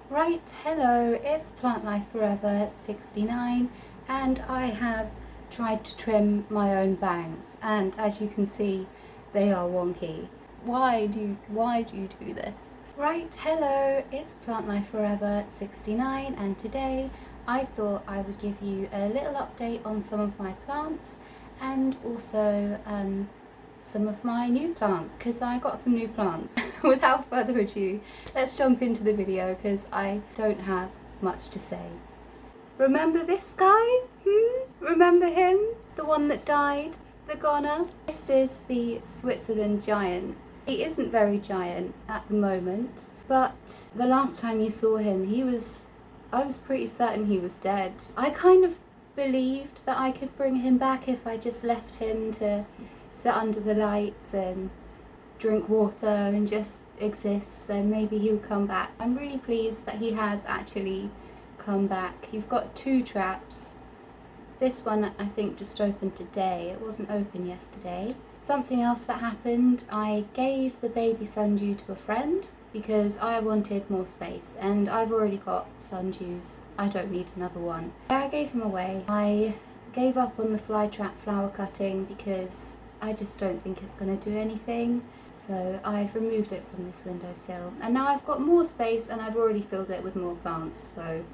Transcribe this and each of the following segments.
Right, hello, it's Plant Life Forever 69 and I have tried to trim my own bangs, and as you can see they are wonky. Why do you do this? Right, hello, it's Plant Life Forever 69 and today I thought I would give you a little update on some of my plants and also some of my new plants, because I got some new plants. Without further ado, let's jump into the video because I don't have much to say. Remember this guy? Remember him? The one that died? The goner? This is the Switzerland giant. He isn't very giant at the moment, but the last time you saw him, I was pretty certain he was dead. I kind of believed that I could bring him back if I just left him to sit under the lights and drink water and just exist, then maybe he'll come back. I'm really pleased that he has actually come back. He's got 2 traps. This one I think just opened today, it wasn't open yesterday. Something else that happened, I gave the baby sundew to a friend because I wanted more space and I've already got sundews, I don't need another one. I gave him away. I gave up on the flytrap flower cutting because I just don't think it's going to do anything, so I've removed it from this windowsill and now I've got more space and I've already filled it with more plants, so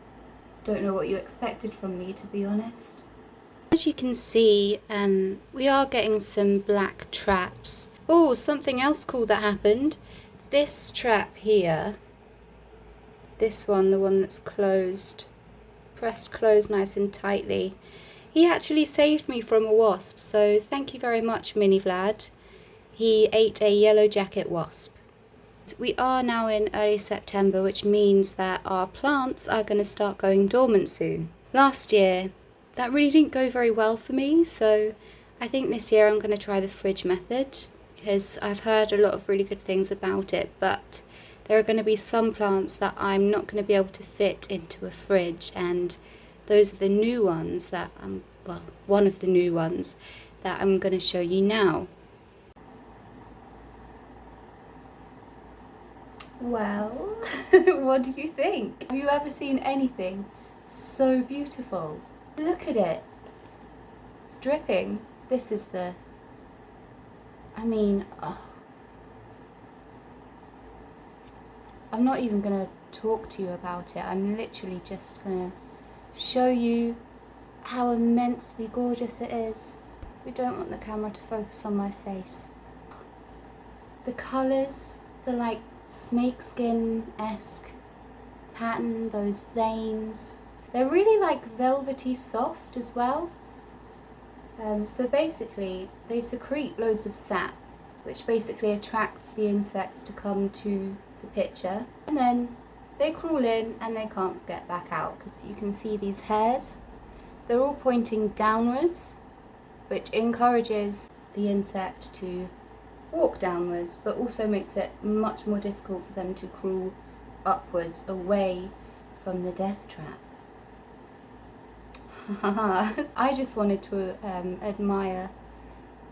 don't know what you expected from me, to be honest. As you can see, we are getting some black traps. Oh, something else cool that happened. This trap here, this one, the one that's closed, pressed closed nice and tightly, he actually saved me from a wasp, so thank you very much, Mini Vlad. He ate a yellow jacket wasp. We are now in early September, which means that our plants are going to start going dormant soon. Last year, that really didn't go very well for me, so I think this year I'm going to try the fridge method, because I've heard a lot of really good things about it, but there are going to be some plants that I'm not going to be able to fit into a fridge, and those are the new ones that one of the new ones that I'm going to show you now. Well, what do you think? Have you ever seen anything so beautiful? Look at it. It's dripping. This is the... I'm not even going to talk to you about it. I'm literally just going to show you how immensely gorgeous it is. We don't want the camera to focus on my face. The colours, the like snakeskin-esque pattern, those veins, they're really like velvety soft as well. So basically they secrete loads of sap, which basically attracts the insects to come to the picture, and then they crawl in and they can't get back out. You can see these hairs, they're all pointing downwards, which encourages the insect to walk downwards, but also makes it much more difficult for them to crawl upwards away from the death trap. I just wanted to admire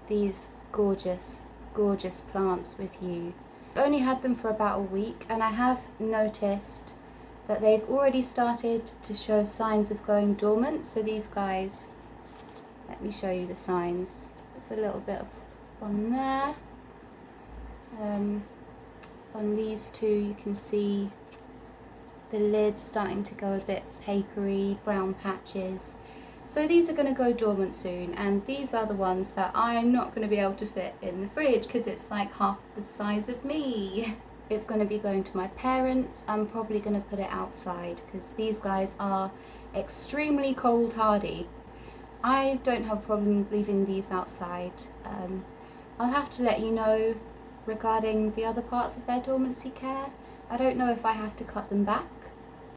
these gorgeous plants with you. I've only had them for about a week and I have noticed that they've already started to show signs of going dormant. So these guys, let me show you the signs. There's a little bit of one there. On these 2 you can see the lid's starting to go a bit papery, brown patches. So these are going to go dormant soon, and these are the ones that I'm not going to be able to fit in the fridge because it's like half the size of me. It's going to be going to my parents. I'm probably going to put it outside because these guys are extremely cold hardy. I don't have a problem leaving these outside. I'll have to let you know regarding the other parts of their dormancy care. I don't know if I have to cut them back.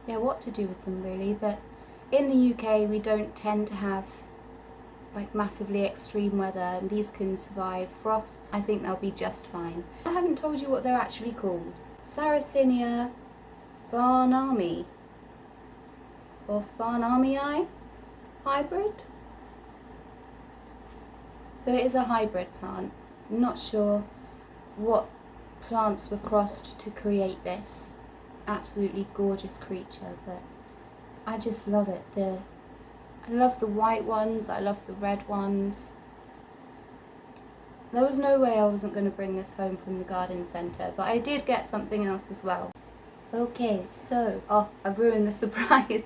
Yeah, what to do with them really, but in the UK we don't tend to have like massively extreme weather, and these can survive frosts. I think they'll be just fine. I haven't told you what they're actually called. Sarracenia farnami or farnamii hybrid. So it is a hybrid plant. I'm not sure what plants were crossed to create this, absolutely gorgeous creature, but I just love it. I love the white ones, I love the red ones. There was no way I wasn't going to bring this home from the garden centre, but I did get something else as well. Okay, so, oh, I've ruined the surprise.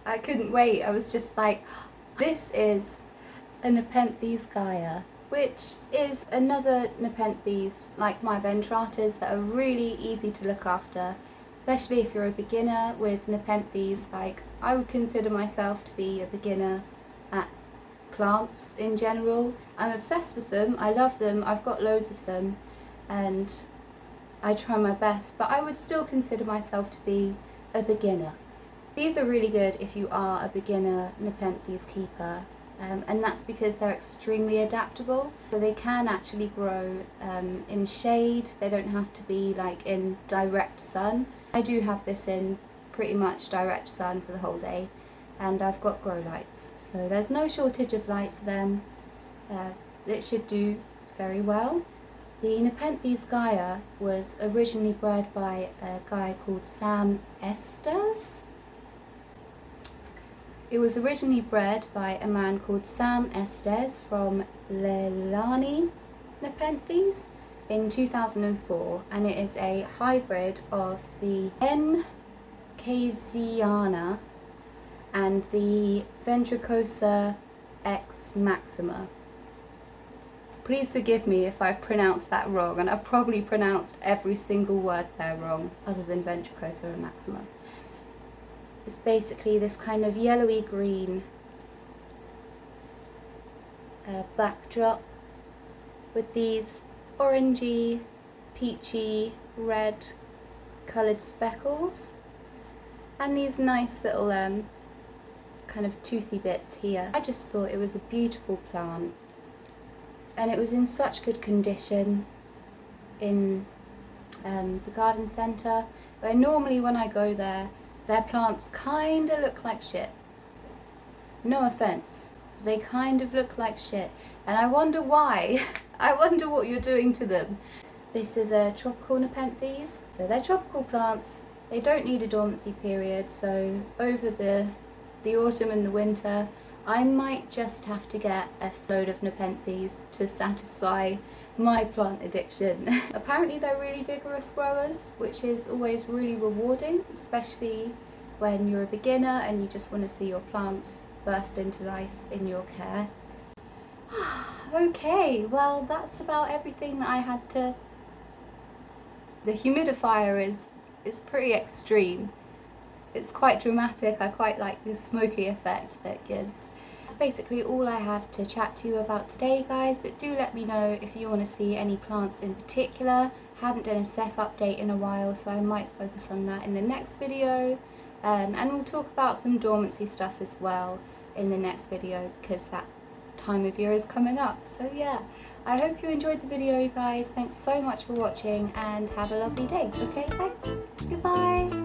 I couldn't wait. I was just like, this is a Nepenthes gaia, which is another Nepenthes like my ventratas that are really easy to look after, especially if you're a beginner with Nepenthes. Like, I would consider myself to be a beginner at plants in general. I'm obsessed with them, I love them, I've got loads of them and I try my best, but I would still consider myself to be a beginner. These are really good if you are a beginner Nepenthes keeper, and that's because they're extremely adaptable. So they can actually grow in shade, they don't have to be like in direct sun. I do have this in pretty much direct sun for the whole day, and I've got grow lights, so there's no shortage of light for them. It should do very well. The Nepenthes gaia was originally bred by a guy called Sam Estes. It was originally bred by a man called Sam Estes from Leilani, Nepenthes, in 2004, and it is a hybrid of the N. Casiana and the Ventricosa X Maxima. Please forgive me if I've pronounced that wrong, and I've probably pronounced every single word there wrong, other than Ventricosa and Maxima. It's basically this kind of yellowy green backdrop with these orangey, peachy, red coloured speckles, and these nice little kind of toothy bits here. I just thought it was a beautiful plant, and it was in such good condition in the garden centre, where normally when I go there, their plants kind of look like shit. No offence, they kind of look like shit, and I wonder why. I wonder what you're doing to them. This is a tropical Nepenthes, so they're tropical plants. They don't need a dormancy period, so over the autumn and the winter, I might just have to get a load of Nepenthes to satisfy my plant addiction. Apparently they're really vigorous growers, which is always really rewarding, especially when you're a beginner and you just want to see your plants burst into life in your care. Okay, well that's about everything that I had to... The humidifier is pretty extreme. It's quite dramatic. I quite like the smoky effect that it gives. That's basically all I have to chat to you about today, guys, but do let me know if you want to see any plants in particular. Haven't done a Ceph update in a while, so I might focus on that in the next video, and we'll talk about some dormancy stuff as well in the next video, because that time of year is coming up. So yeah, I hope you enjoyed the video, you guys. Thanks so much for watching, and have a lovely day. Okay, thanks. Goodbye.